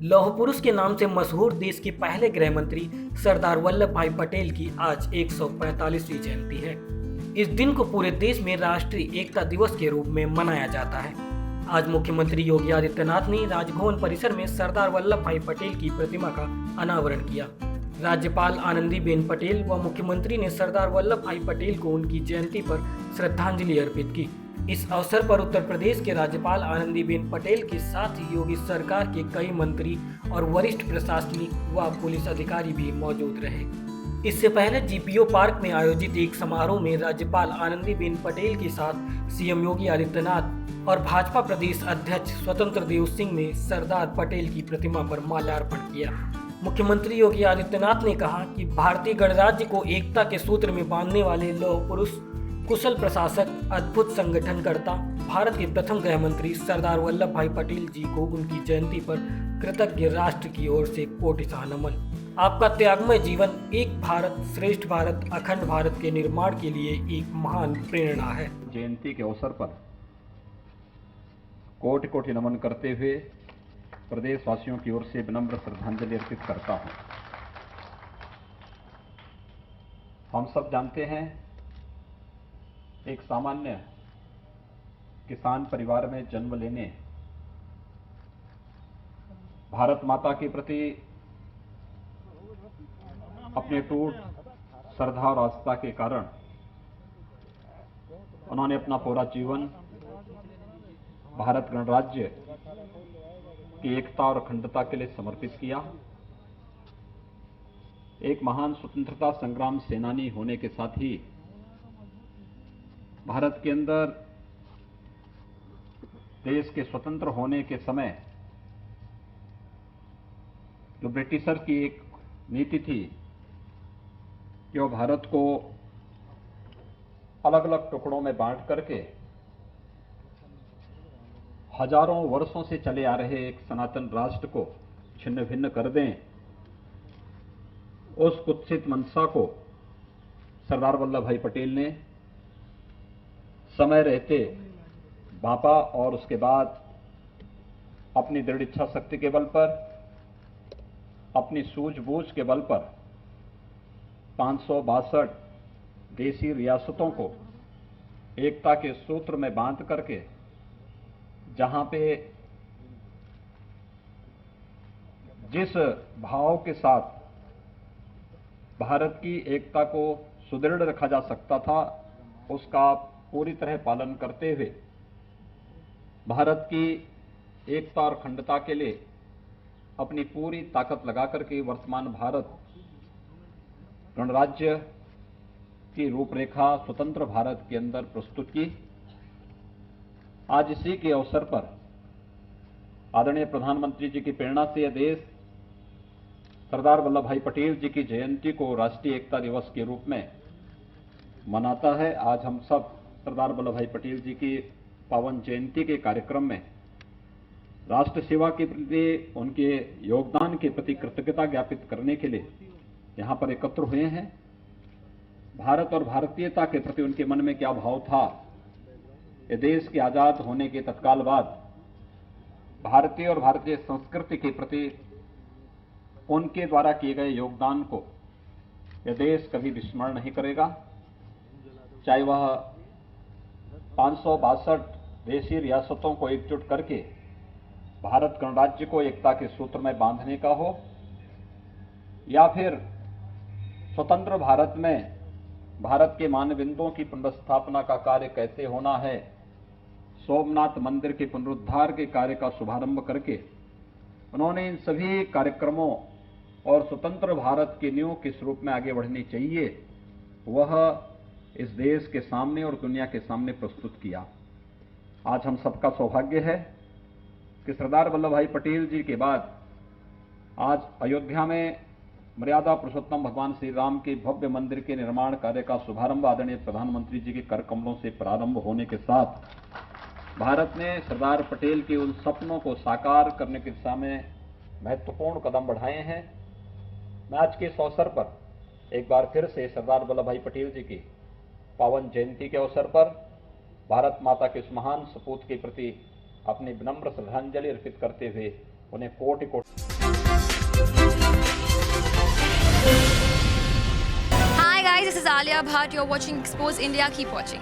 लौह पुरुष के नाम से मशहूर देश के पहले गृह मंत्री सरदार वल्लभ भाई पटेल की आज 145वीं जयंती है। इस दिन को पूरे देश में राष्ट्रीय एकता दिवस के रूप में मनाया जाता है। आज मुख्यमंत्री योगी आदित्यनाथ ने राजभवन परिसर में सरदार वल्लभ भाई पटेल की प्रतिमा का अनावरण किया। राज्यपाल आनंदीबेन पटेल व मुख्यमंत्री ने सरदार वल्लभ भाई पटेल को उनकी जयंती पर श्रद्धांजलि अर्पित की। इस अवसर पर उत्तर प्रदेश के राज्यपाल आनंदीबेन पटेल के साथ ही योगी सरकार के कई मंत्री और वरिष्ठ प्रशासनिक व पुलिस अधिकारी भी मौजूद रहे। इससे पहले जीपीओ पार्क में आयोजित एक समारोह में राज्यपाल आनंदीबेन पटेल के साथ सीएम योगी आदित्यनाथ और भाजपा प्रदेश अध्यक्ष स्वतंत्र देव सिंह ने सरदार पटेल की प्रतिमा पर माल्यार्पण किया। मुख्यमंत्री योगी आदित्यनाथ ने कहा कि भारतीय गणराज्य को एकता के सूत्र में बांधने वाले लौह पुरुष, कुशल प्रशासक, अद्भुत संगठनकर्ता, भारत के प्रथम गृह मंत्री सरदार वल्लभ भाई पटेल जी को उनकी जयंती पर कृतज्ञ राष्ट्र की ओर से कोटिशाह नमन। आपका त्यागमय जीवन एक भारत श्रेष्ठ भारत, अखंड भारत के निर्माण के लिए एक महान प्रेरणा है। जयंती के अवसर पर कोटि कोटि नमन करते हुए प्रदेशवासियों की ओर से विनम्र श्रद्धांजलि अर्पित करता हूं। हम सब जानते हैं, एक सामान्य किसान परिवार में जन्म लेने, भारत माता के प्रति अपने अटूट श्रद्धा और आस्था के कारण उन्होंने अपना पूरा जीवन भारत गणराज्य की एकता और अखंडता के लिए समर्पित किया। एक महान स्वतंत्रता संग्राम सेनानी होने के साथ ही भारत के अंदर देश के स्वतंत्र होने के समय जो ब्रिटिशर की एक नीति थी कि वो भारत को अलग अलग टुकड़ों में बांट करके हजारों वर्षों से चले आ रहे एक सनातन राष्ट्र को छिन्न भिन्न कर दें, उस कुत्सित मंशा को सरदार वल्लभ भाई पटेल ने समय रहते भांपा और उसके बाद अपनी दृढ़ इच्छा शक्ति के बल पर, अपनी सूझबूझ के बल पर 562 देशी रियासतों को एकता के सूत्र में बांध करके, जहां पे जिस भाव के साथ भारत की एकता को सुदृढ़ रखा जा सकता था, उसका पूरी तरह पालन करते हुए भारत की एकता और अखंडता के लिए अपनी पूरी ताकत लगा करके वर्तमान भारत गणराज्य की रूपरेखा स्वतंत्र भारत के अंदर प्रस्तुत की। आज इसी के अवसर पर आदरणीय प्रधानमंत्री जी की प्रेरणा से यह देश सरदार वल्लभ भाई पटेल जी की जयंती को राष्ट्रीय एकता दिवस के रूप में मनाता है। आज हम सब सरदार वल्लभ भाई पटेल जी की पावन जयंती के कार्यक्रम में राष्ट्र सेवा के प्रति, उनके योगदान के प्रति कृतज्ञता ज्ञापित करने के लिए यहां पर एकत्र हुए हैं। भारत और भारतीयता के प्रति उनके मन में क्या भाव था, ये देश के आजाद होने के तत्काल बाद भारतीय और भारतीय संस्कृति के प्रति उनके द्वारा किए गए योगदान को यह देश कभी विस्मरण नहीं करेगा। चाहे वह 562 देशी रियासतों को एकजुट करके भारत गणराज्य को एकता के सूत्र में बांधने का हो, या फिर स्वतंत्र भारत में भारत के मानबिंदुओं की पुनर्स्थापना का कार्य कैसे होना है, सोमनाथ मंदिर के पुनरुद्धार के कार्य का शुभारंभ करके उन्होंने इन सभी कार्यक्रमों और स्वतंत्र भारत की नींव किस रूप में आगे बढ़नी चाहिए, वह इस देश के सामने और दुनिया के सामने प्रस्तुत किया। आज हम सबका सौभाग्य है कि सरदार वल्लभ भाई पटेल जी के बाद आज अयोध्या में मर्यादा पुरुषोत्तम भगवान श्री राम के भव्य मंदिर के निर्माण कार्य का शुभारंभ आदरणीय प्रधानमंत्री जी के कर कमलों से प्रारंभ होने के साथ भारत ने सरदार पटेल के उन सपनों को साकार करने की दिशा में महत्वपूर्ण कदम बढ़ाए हैं। मैं आज के इस अवसर पर एक बार फिर से सरदार वल्लभ भाई पटेल जी की पावन जयंती के अवसर पर भारत माता के उस महान सपूत के प्रति अपनी विनम्र श्रद्धांजलि अर्पित करते हुए उन्हें कोटि कोटि Alia Bhatt. You're watching Expose India. Keep watching.